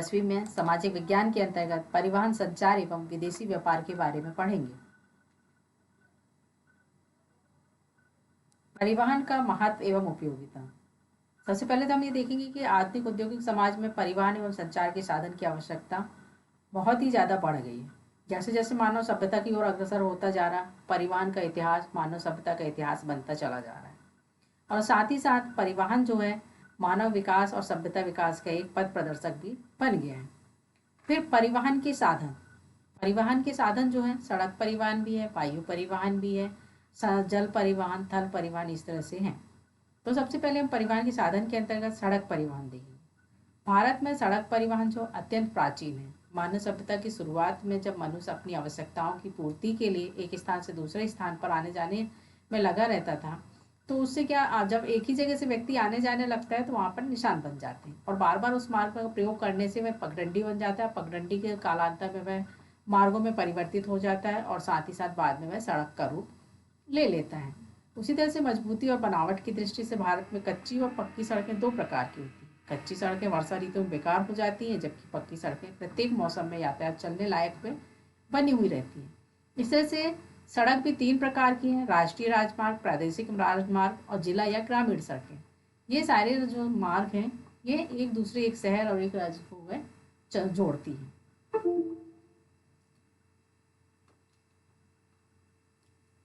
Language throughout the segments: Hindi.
10वीं में सामाजिक विज्ञान के अंतर्गत परिवहन, संचार एवं विदेशी व्यापार के बारे में पढ़ेंगे। परिवहन का महत्व एवं उपयोगिता। सबसे पहले तो हम ये देखेंगे कि आधुनिक औद्योगिक समाज में परिवहन एवं संचार के साधन की आवश्यकता बहुत ही ज़्यादा बढ़ गई है। जैसे जैसे मानव सभ्यता की ओर अग्रसर होता जा रहा, परिवहन का इतिहास मानव सभ्यता का इतिहास बनता चला जा रहा है। और साथ ही साथ परिवहन जो है मानव विकास और सभ्यता विकास का एक पथ प्रदर्शक भी बन गया है। फिर परिवहन के साधन जो है सड़क परिवहन भी है, वायु परिवहन भी है, जल परिवहन, थल परिवहन, इस तरह से हैं। तो सबसे पहले हम परिवहन के साधन के अंतर्गत सड़क परिवहन देखेंगे। भारत में सड़क परिवहन जो अत्यंत प्राचीन है। मानव सभ्यता की शुरुआत में जब मनुष्य अपनी आवश्यकताओं की पूर्ति के लिए एक स्थान से दूसरे स्थान पर आने जाने में लगा रहता था, तो उससे क्या, जब एक ही जगह से व्यक्ति आने जाने लगता है तो वहाँ पर निशान बन जाते हैं और बार बार उस मार्ग का प्रयोग करने से वह पगडंडी बन जाता है। पगडंडी के कालांतर में वह मार्गों में परिवर्तित हो जाता है और साथ ही साथ बाद में वह सड़क का रूप ले लेता है। उसी तरह से मजबूती और बनावट की दृष्टि से भारत में कच्ची और पक्की सड़कें दो प्रकार की होती हैं। कच्ची सड़कें वर्षा ऋतु में बेकार हो जाती हैं, जबकि पक्की सड़कें प्रत्येक मौसम में यातायात चलने लायक में बनी हुई रहती हैं। इस तरह से सड़क भी तीन प्रकार की हैं: राष्ट्रीय राजमार्ग, प्रादेशिक राजमार्ग और जिला या ग्रामीण सड़कें। ये सारे जो मार्ग हैं ये एक दूसरे, एक शहर और एक राज्य को वह जोड़ती हैं।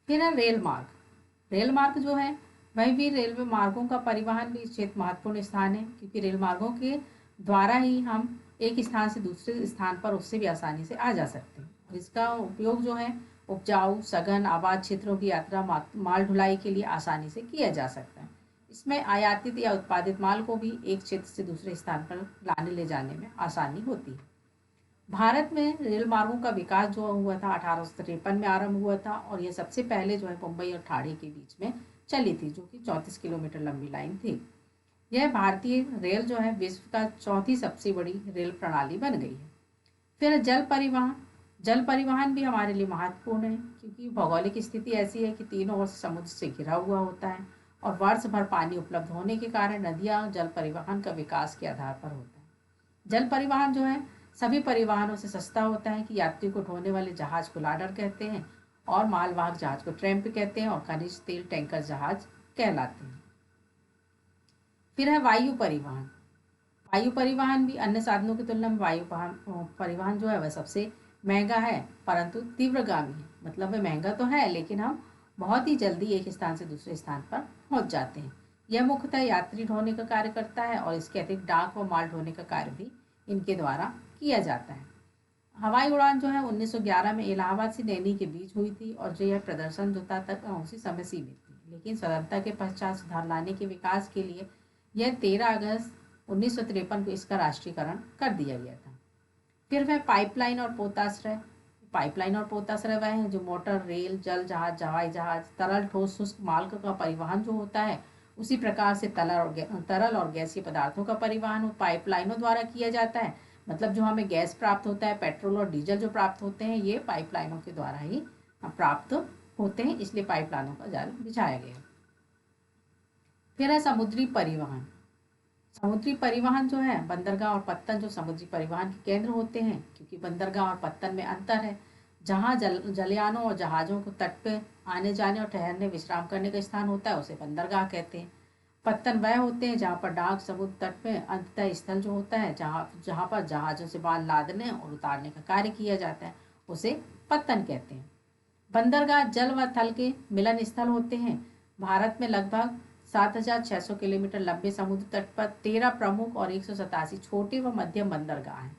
फिर है रेल मार्ग। रेल मार्ग जो है वह भी रेलवे मार्गों का परिवहन भी इस क्षेत्र महत्वपूर्ण स्थान है, क्योंकि रेल मार्गों के द्वारा ही हम एक स्थान से दूसरे स्थान पर उससे भी आसानी से आ जा सकते हैं। और इसका उपयोग जो है उपजाऊ, सघन, आबाद क्षेत्रों की यात्रा, माल ढुलाई के लिए आसानी से किया जा सकता है। इसमें आयातित या उत्पादित माल को भी एक क्षेत्र से दूसरे स्थान पर लाने ले जाने में आसानी होती है। भारत में रेल मार्गों का विकास जो हुआ था 1853 में आरंभ हुआ था और यह सबसे पहले जो है मुंबई और ठाणे के बीच में चली थी, जो कि 34 किलोमीटर लंबी लाइन थी। यह भारतीय रेल जो है विश्व का चौथी सबसे बड़ी रेल प्रणाली बन गई है। फिर जल परिवहन भी हमारे लिए महत्वपूर्ण है, क्योंकि भौगोलिक स्थिति ऐसी है कि तीनों ओर समुद्र से घिरा हुआ होता है और वर्ष भर पानी उपलब्ध होने के कारण नदियाँ जल परिवहन का विकास के आधार पर होता है। जल परिवहन जो है सभी परिवहनों से सस्ता होता है, कि यात्री को ढोने वाले जहाज को लाडर कहते हैं और मालवाहक जहाज को ट्रैम्प कहते हैं और खनिज तेल टैंकर जहाज कहलाते हैं। फिर है वायु परिवहन। वायु परिवहन भी अन्य साधनों की तुलना में वायु परिवहन जो है वह सबसे महंगा है, परंतु तीव्रगामी है। मतलब वह महंगा तो है लेकिन हम बहुत ही जल्दी एक स्थान से दूसरे स्थान पर पहुंच जाते हैं। यह मुख्यतः यात्री ढोने का कार्य करता है और इसके अतिरिक्त डाक व माल ढोने का कार्य भी इनके द्वारा किया जाता है। हवाई उड़ान जो है 1911 में इलाहाबाद से नैनी के बीच हुई थी और जो यह प्रदर्शन जो था तक उसी समय सीमित थी, लेकिन स्वतंत्रता के पश्चात सुधार लाने के विकास के लिए यह 13 अगस्त 1953 को इसका राष्ट्रीयकरण कर दिया गया था। फिर वह पाइपलाइन और पोताश्रय वह है जो मोटर, रेल, जल जहाज, हवाई जहाज, तरल, ठोस, शुष्क माल का परिवहन जो होता है, उसी प्रकार से तरल और गैसीय पदार्थों का परिवहन पाइपलाइनों द्वारा किया जाता है। मतलब जो हमें गैस प्राप्त होता है, पेट्रोल और डीजल जो प्राप्त होते हैं, ये पाइपलाइनों के द्वारा ही प्राप्त होते हैं, इसलिए पाइपलाइनों का जाल बिछाया गया। फिर है समुद्री परिवहन। समुद्री परिवहन जो है बंदरगाह और पत्तन जो समुद्री परिवहन के केंद्र होते हैं, क्योंकि बंदरगाह और पत्तन में अंतर है। जहाँ जलयानों और जहाज़ों को तट पे आने जाने और ठहरने विश्राम करने का स्थान होता है उसे बंदरगाह कहते हैं। पत्तन वह होते हैं जहाँ पर डाक, समुद्र तट में अंततः स्थल जो होता है जहाँ पर जहाज़ों से माल लादने और उतारने का कार्य किया जाता है, उसे पत्तन कहते हैं। बंदरगाह जल व थल के मिलन स्थल होते हैं। भारत में लगभग 7,600 किलोमीटर लंबे समुद्र तट पर 13 प्रमुख और 187 छोटे व मध्यम बंदरगाह हैं,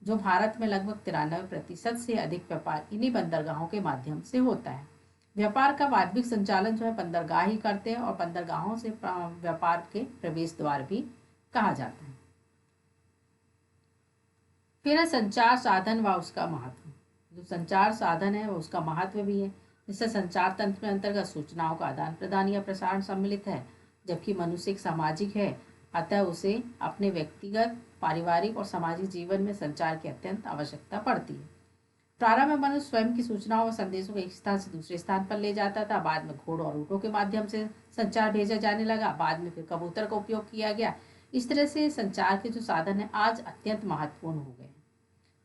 जो भारत में लगभग 93% से अधिक व्यापार इन्हीं बंदरगाहों के माध्यम से होता है। व्यापार का वास्तविक संचालन जो है बंदरगाह ही करते हैं और बंदरगाहों से व्यापार के प्रवेश द्वार भी कहा जाता है। फिर है संचार साधन व उसका महत्व। जो संचार साधन है वो उसका महत्व भी है। जिससे संचार तंत्र में अंतर्गत सूचनाओं का आदान प्रदान या प्रसारण सम्मिलित है, जबकि मनुष्य एक सामाजिक है, अतः उसे अपने व्यक्तिगत, पारिवारिक और सामाजिक जीवन में संचार की अत्यंत आवश्यकता पड़ती है। प्रारंभ में मनुष्य स्वयं की सूचनाओं व संदेशों को एक स्थान से दूसरे स्थान पर ले जाता था। बाद में घोड़ों और ऊँटों के माध्यम से संचार भेजा जाने लगा। बाद में फिर कबूतर का उपयोग किया गया। इस तरह से संचार के जो साधन हैं आज अत्यंत महत्वपूर्ण हो गए हैं।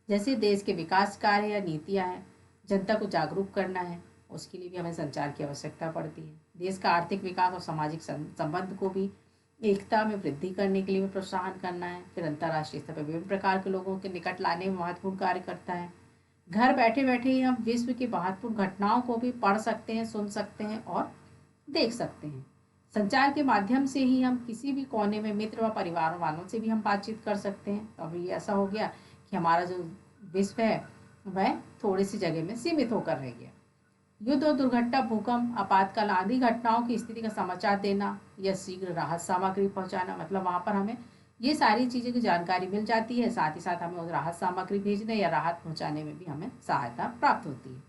जैसे देश के विकास कार्य या नीतियाँ हैं, जनता को जागरूक करना है, उसके लिए भी हमें संचार की आवश्यकता पड़ती है। देश का आर्थिक विकास और सामाजिक संबंध को भी एकता में वृद्धि करने के लिए भी प्रोत्साहन करना है। फिर अंतर्राष्ट्रीय स्तर पर विभिन्न प्रकार के लोगों के निकट लाने में महत्वपूर्ण कार्य करता है। घर बैठे बैठे ही हम विश्व की महत्वपूर्ण घटनाओं को भी पढ़ सकते हैं, सुन सकते हैं और देख सकते हैं। संचार के माध्यम से ही हम किसी भी कोने में मित्र व परिवार वालों से भी हम बातचीत कर सकते हैं। तो अभी ऐसा हो गया कि हमारा जो विश्व है वह थोड़ी सी जगह में सीमित होकर रह गया। युद्ध और दुर्घटना, भूकंप, आपातकाल आदि घटनाओं की स्थिति का समाचार देना या शीघ्र राहत सामग्री पहुंचाना, मतलब वहां पर हमें ये सारी चीज़ें की जानकारी मिल जाती है। साथ ही साथ हमें उस राहत सामग्री भेजने या राहत पहुंचाने में भी हमें सहायता प्राप्त होती है।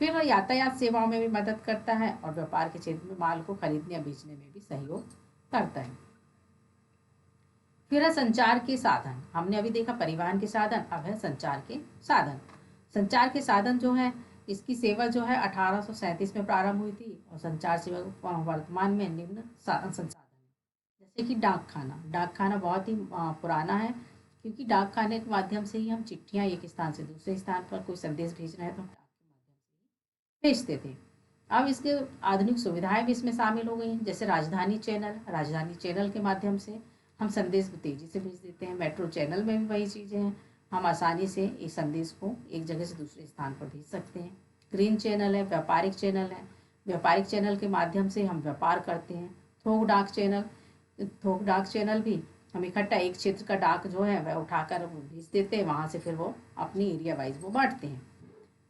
फिर वह यातायात सेवाओं में भी मदद करता है और व्यापार के क्षेत्र में माल को खरीदने या बेचने में भी सहयोग करता है। फिर है संचार के साधन। हमने अभी देखा परिवहन के साधन, अब है संचार के साधन। संचार के साधन जो है, इसकी सेवा जो है 1837 में प्रारंभ हुई थी और संचार सेवा वर्तमान में निम्न संसाधन है। जैसे कि डाकखाना। डाकखाना बहुत ही पुराना है, क्योंकि डाकखाने के माध्यम से ही हम चिट्ठियाँ एक स्थान से दूसरे स्थान पर कोई संदेश भेजना है तो हम डाक के माध्यम से भेजते थे। अब इसके आधुनिक सुविधाएं भी इसमें शामिल हो गई हैं, जैसे राजधानी चैनल। राजधानी चैनल के माध्यम से हम संदेश तेजी से भेज देते हैं। मेट्रो चैनल में भी वही चीज़ें हैं, हम आसानी से इस संदेश को एक जगह से दूसरे स्थान पर भेज सकते हैं। ग्रीन चैनल है, व्यापारिक चैनल है। व्यापारिक चैनल के माध्यम से हम व्यापार करते हैं। थोक डाक चैनल। थोक डाक चैनल भी हम इकट्ठा एक क्षेत्र का डाक जो है वह उठाकर भेज देते हैं, वहाँ से फिर वो अपनी एरिया वाइज वो बांटते हैं।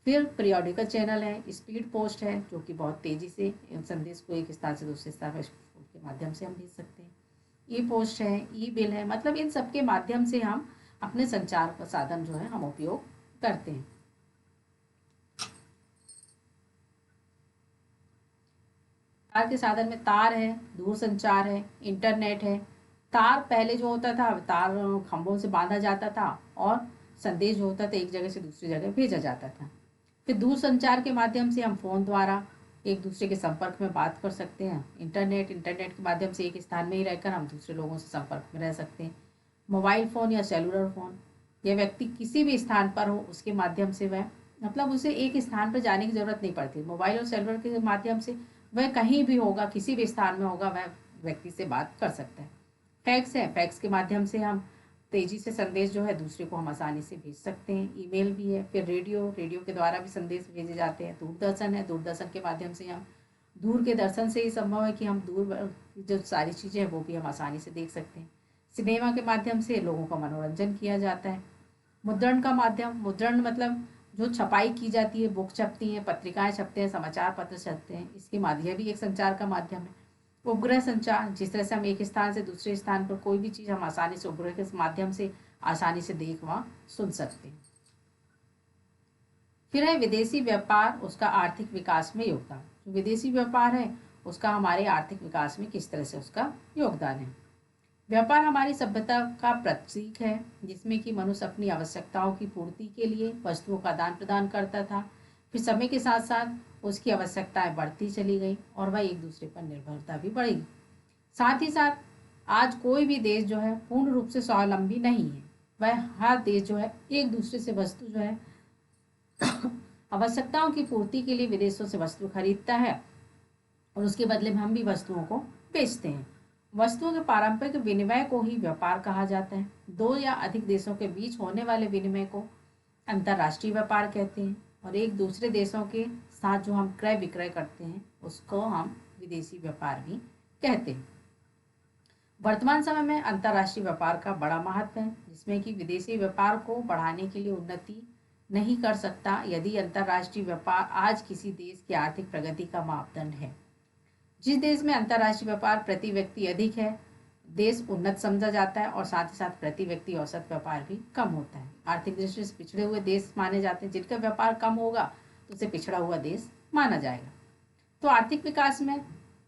फिर पीरियोडिकल चैनल है। स्पीड पोस्ट है, जो कि बहुत तेज़ी से संदेश को एक स्थान से दूसरे स्थान पर के माध्यम से हम भेज सकते हैं। ई पोस्ट है, ई बिल है, मतलब इन सब के माध्यम से हम अपने संचार का साधन जो है हम उपयोग करते हैं। संचार के साधन में तार है, दूरसंचार है, इंटरनेट है। तार पहले जो होता था, तार खंभों से बांधा जाता था और संदेश जो होता था एक जगह से दूसरी जगह भेजा जाता था। फिर दूरसंचार के माध्यम से हम फ़ोन द्वारा एक दूसरे के संपर्क में बात कर सकते हैं। इंटरनेट के माध्यम से एक स्थान में ही रहकर हम दूसरे लोगों से संपर्क में रह सकते हैं। मोबाइल फ़ोन या सेलुलर फ़ोन, यह व्यक्ति किसी भी स्थान पर हो उसके माध्यम से वह, मतलब उसे एक स्थान पर जाने की ज़रूरत नहीं पड़ती। मोबाइल और सेलुलर के माध्यम से वह कहीं भी होगा, किसी भी स्थान में होगा, वह व्यक्ति से बात कर सकता है। फैक्स है, फैक्स के माध्यम से हम तेजी से संदेश जो है दूसरे को हम आसानी से भेज सकते हैं। ईमेल भी है। फिर रेडियो के द्वारा भी संदेश भेजे जाते हैं। दूरदर्शन है, दूरदर्शन के माध्यम से हम दूर के दर्शन से ही संभव है कि हम दूर जो सारी चीज़ें हैं वो भी हम आसानी से देख सकते हैं। सिनेमा के माध्यम से लोगों का मनोरंजन किया जाता है। मुद्रण का माध्यम, मुद्रण मतलब जो छपाई की जाती है, बुक छपती हैं, पत्रिकाएं छपते हैं, समाचार पत्र छपते हैं, इसके माध्यम भी एक संचार का माध्यम है। उपग्रह संचार, जिस तरह से हम एक स्थान से दूसरे स्थान पर कोई भी चीज़ हम आसानी से उपग्रह के माध्यम से आसानी से देख व सुन सकते हैं। फिर है विदेशी व्यापार, उसका आर्थिक विकास में योगदान। जो विदेशी व्यापार है उसका हमारे आर्थिक विकास में किस तरह से उसका योगदान है। व्यापार हमारी सभ्यता का प्रतीक है, जिसमें कि मनुष्य अपनी आवश्यकताओं की पूर्ति के लिए वस्तुओं का आदान प्रदान करता था। फिर समय के साथ साथ उसकी आवश्यकताएं बढ़ती चली गई और वह एक दूसरे पर निर्भरता भी बढ़ी। साथ ही साथ आज कोई भी देश जो है पूर्ण रूप से स्वावलंबी नहीं है। वह हर देश जो है एक दूसरे से वस्तु जो है आवश्यकताओं की पूर्ति के लिए विदेशों से वस्तु खरीदता है और उसके बदले में हम भी वस्तुओं को बेचते हैं। वस्तुओं के पारंपरिक विनिमय को ही व्यापार कहा जाता है। दो या अधिक देशों के बीच होने वाले विनिमय को अंतर्राष्ट्रीय व्यापार कहते हैं और एक दूसरे देशों के साथ जो हम क्रय विक्रय करते हैं उसको हम विदेशी व्यापार भी कहते हैं। वर्तमान समय में अंतर्राष्ट्रीय व्यापार का बड़ा महत्व है, जिसमें कि विदेशी व्यापार को बढ़ाने के लिए उन्नति नहीं कर सकता यदि अंतर्राष्ट्रीय व्यापार आज किसी देश की आर्थिक प्रगति का मापदंड है। जिस देश में अंतर्राष्ट्रीय व्यापार प्रति व्यक्ति अधिक है, देश उन्नत समझा जाता है और साथ ही साथ प्रति व्यक्ति औसत व्यापार भी कम होता है। आर्थिक दृष्टि से पिछड़े हुए देश माने जाते हैं। जिनका व्यापार कम होगा तो उसे पिछड़ा हुआ देश माना जाएगा। तो आर्थिक विकास में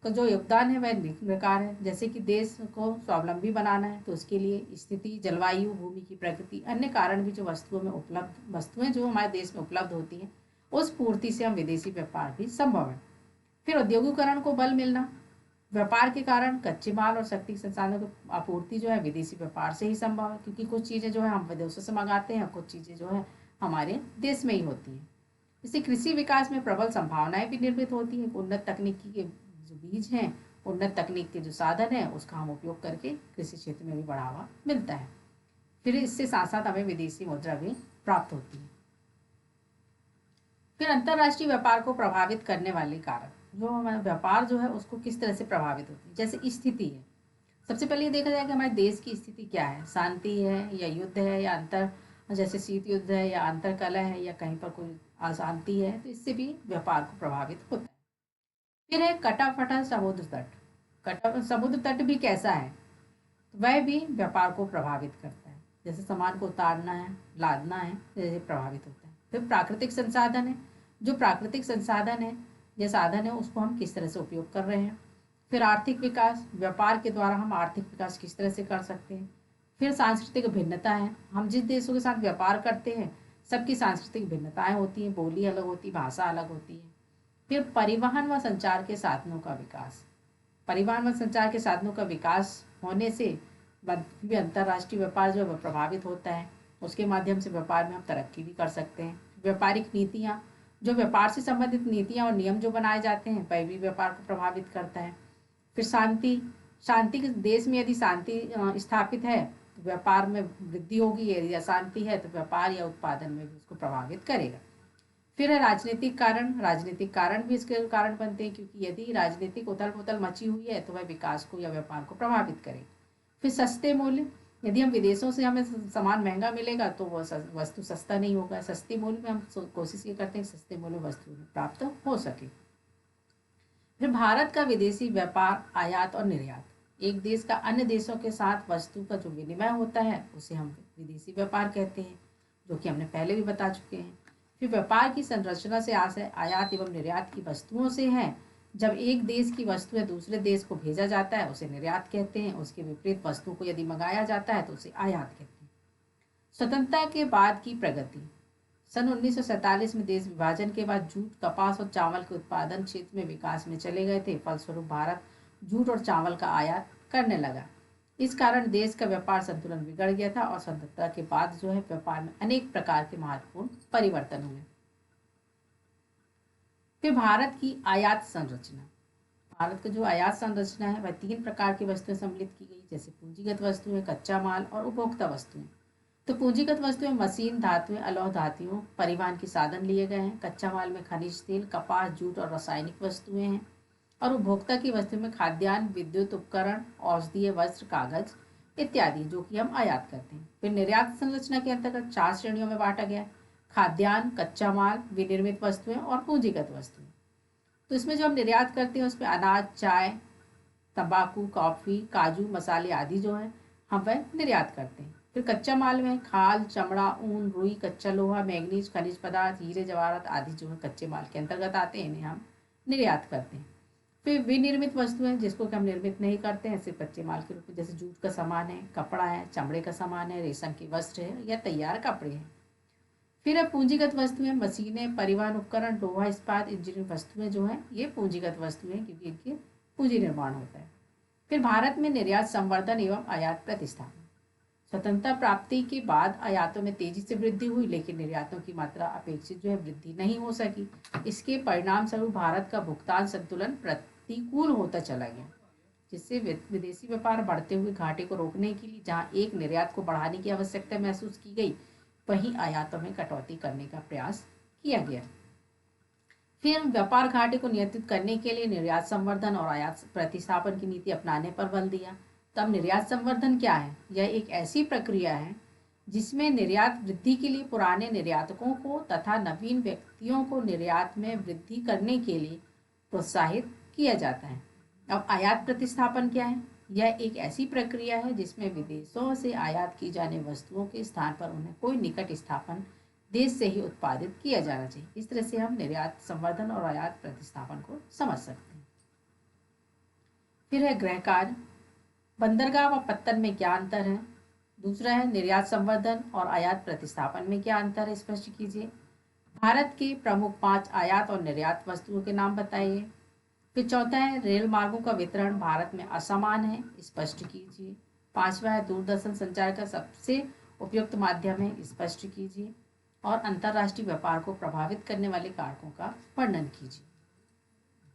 का जो योगदान है वह निम्न प्रकार है। जैसे कि देश को स्वावलंबी बनाना है तो उसके लिए स्थिति, जलवायु, भूमि की प्रकृति, अन्य कारण भी जो वस्तुएं जो हमारे देश में उपलब्ध होती हैं उस पूर्ति से हम विदेशी व्यापार भी संभव है। फिर औद्योगिकरण को बल मिलना, व्यापार के कारण कच्चे माल और शक्ति संसाधनों की आपूर्ति जो है विदेशी व्यापार से ही संभव है, क्योंकि कुछ चीज़ें जो है हम विदेशों से मंगाते हैं, कुछ चीज़ें जो है हमारे देश में ही होती हैं। इससे कृषि विकास में प्रबल संभावनाएं भी निर्मित होती हैं। उन्नत तकनीकी के जो बीज हैं, उन्नत तकनीक के जो साधन है, उसका हम उपयोग करके कृषि क्षेत्र में भी बढ़ावा मिलता है। फिर इससे साथ साथ हमें विदेशी मुद्रा भी प्राप्त होती है। फिर अंतर्राष्ट्रीय व्यापार को प्रभावित करने वाले कारक, जो हमारा व्यापार जो है उसको किस तरह से प्रभावित होती है। जैसे स्थिति है, सबसे पहले ये देखा जाए कि हमारे देश की स्थिति क्या है, शांति है या युद्ध है या अंतर, जैसे शीत युद्ध है या अंतर कलह है या कहीं पर कोई अशांति है, तो इससे भी व्यापार को प्रभावित होता है। फिर है कटा फटा समुद्र तट। कटा समुद्र तट भी कैसा है, तो वह भी व्यापार को प्रभावित करता है। जैसे सामान को उतारना है, लादना है, जैसे प्रभावित होता है। फिर प्राकृतिक संसाधन है, जो प्राकृतिक संसाधन है या साधन है उसको हम किस तरह से उपयोग कर रहे हैं। फिर आर्थिक विकास, व्यापार के द्वारा हम आर्थिक विकास किस तरह से कर सकते हैं। फिर सांस्कृतिक भिन्नता है, हम जिस देशों के साथ व्यापार करते हैं सबकी सांस्कृतिक भिन्नताएं होती हैं, बोली अलग होती है, भाषा अलग होती है। फिर परिवहन व संचार के साधनों का विकास, परिवहन व संचार के साधनों का विकास होने से भी अंतर्राष्ट्रीय व्यापार जो है प्रभावित होता है। उसके माध्यम से व्यापार में हम तरक्की भी कर सकते हैं। व्यापारिक नीतियाँ, जो व्यापार से संबंधित नीतियाँ और नियम जो बनाए जाते हैं वह भी व्यापार को प्रभावित करता है। फिर शांति, शांति के देश में यदि शांति स्थापित है तो व्यापार में वृद्धि होगी, यदि अशांति है तो व्यापार या उत्पादन में भी उसको प्रभावित करेगा। फिर है राजनीतिक कारण, राजनीतिक कारण भी इसके कारण बनते हैं, क्योंकि यदि राजनीतिक उथल पुथल मची हुई है तो वह विकास को या व्यापार को प्रभावित करेगी। फिर सस्ते मूल्य, यदि हम विदेशों से हमें सामान महंगा मिलेगा तो वह वस्तु सस्ता नहीं होगा। सस्ते मूल्य में हम कोशिश ये करते हैं कि सस्ते मूल्य में वस्तु प्राप्त हो सके। फिर भारत का विदेशी व्यापार, आयात और निर्यात, एक देश का अन्य देशों के साथ वस्तु का जो विनिमय होता है उसे हम विदेशी व्यापार कहते हैं, जो कि हमने पहले भी बता चुके हैं। फिर व्यापार की संरचना से आशय आयात एवं निर्यात की वस्तुओं से है। जब एक देश की वस्तु है दूसरे देश को भेजा जाता है उसे निर्यात कहते हैं। उसके विपरीत वस्तु को यदि मंगाया जाता है तो उसे आयात कहते हैं। स्वतंत्रता के बाद की प्रगति, सन 1947 में देश विभाजन के बाद जूट, कपास और चावल के उत्पादन क्षेत्र में विकास में चले गए थे। फलस्वरूप भारत जूट और चावल का आयात करने लगा। इस कारण देश का व्यापार संतुलन बिगड़ गया था और स्वतंत्रता के बाद जो है व्यापार में अनेक प्रकार के महत्वपूर्ण परिवर्तन हुए। फिर भारत की आयात संरचना, भारत का जो आयात संरचना है वह 3 प्रकार की वस्तुएं सम्मिलित की गई, जैसे पूंजीगत वस्तुएं, कच्चा माल और उपभोक्ता वस्तुएं। तो पूंजीगत वस्तुएं मशीन, धातुएं, अलौह धातुओं, परिवहन के साधन लिए गए हैं। कच्चा माल में खनिज तेल, कपास, जूट और रासायनिक वस्तुएं हैं। और उपभोक्ता की वस्तुओं में खाद्यान्न, विद्युत उपकरण, औषधीय वस्त्र, कागज इत्यादि, जो कि हम आयात करते हैं। फिर निर्यात संरचना के अंतर्गत 4 श्रेणियों में बांटा गया है: खाद्यान्न, कच्चा माल, विनिर्मित वस्तुएं और पूंजीगत वस्तुएं। तो इसमें जो हम निर्यात करते हैं उसमें अनाज, चाय, तंबाकू, कॉफ़ी, काजू, मसाले आदि जो है हम वह निर्यात करते हैं। फिर कच्चा माल में खाल, चमड़ा, ऊन, रुई, कच्चा लोहा, मैग्नीज, खनिज पदार्थ, हीरे जवाहरात आदि जो है कच्चे माल के अंतर्गत आते हैं, इन्हें हम निर्यात करते हैं। फिर विनिर्मित वस्तुएं, जिसको कि हम निर्मित नहीं करते हैं, सिर्फ कच्चे माल के रूप में, जैसे जूट का सामान है, कपड़ा है, चमड़े का सामान है, रेशम के वस्त्र है या तैयार कपड़े हैं। फिर है पूंजीगत वस्तुएं, मशीनें, परिवहन उपकरण, लोहा, इस्पात, इंजीनियरिंग वस्तुएं जो हैं ये पूंजीगत वस्तुएं हैं, क्योंकि इनके पूंजी निर्माण होता है। फिर भारत में निर्यात संवर्धन एवं आयात प्रतिस्थापन, स्वतंत्रता प्राप्ति के बाद आयातों में तेजी से वृद्धि हुई, लेकिन निर्यातों की मात्रा अपेक्षित जो है वृद्धि नहीं हो सकी। इसके परिणाम स्वरूप भारत का भुगतान संतुलन प्रतिकूल होता चला गया, जिससे विदेशी व्यापार बढ़ते हुए घाटे को रोकने के लिए जहां एक निर्यात को बढ़ाने की आवश्यकता महसूस की गई, वहीं आयातों में कटौती करने का प्रयास किया गया। फिर व्यापार घाटे को नियंत्रित करने के लिए निर्यात संवर्धन और आयात प्रतिस्थापन की नीति अपनाने पर बल दिया। तब निर्यात संवर्धन क्या है? यह एक ऐसी प्रक्रिया है जिसमें निर्यात वृद्धि के लिए पुराने निर्यातकों को तथा नवीन व्यक्तियों को निर्यात में वृद्धि करने के लिए प्रोत्साहित किया जाता है। अब आयात प्रतिस्थापन क्या है? यह एक ऐसी प्रक्रिया है जिसमें विदेशों से आयात की जाने वस्तुओं के स्थान पर उन्हें कोई निकट स्थापन देश से ही उत्पादित किया जाना चाहिए। इस तरह से हम निर्यात संवर्धन और आयात प्रतिस्थापन को समझ सकते हैं। फिर है गृह कार्य, बंदरगाह व पत्तन में क्या अंतर है? दूसरा है निर्यात संवर्धन और आयात प्रतिस्थापन में क्या अंतर है, स्पष्ट कीजिए। भारत के प्रमुख 5 आयात और निर्यात वस्तुओं के नाम बताइए। फिर चौथा है रेल मार्गों का वितरण भारत में असमान है, स्पष्ट कीजिए। पांचवा है दूरदर्शन संचार का सबसे उपयुक्त माध्यम है, स्पष्ट कीजिए। और अंतर्राष्ट्रीय व्यापार को प्रभावित करने वाले कारकों का वर्णन कीजिए।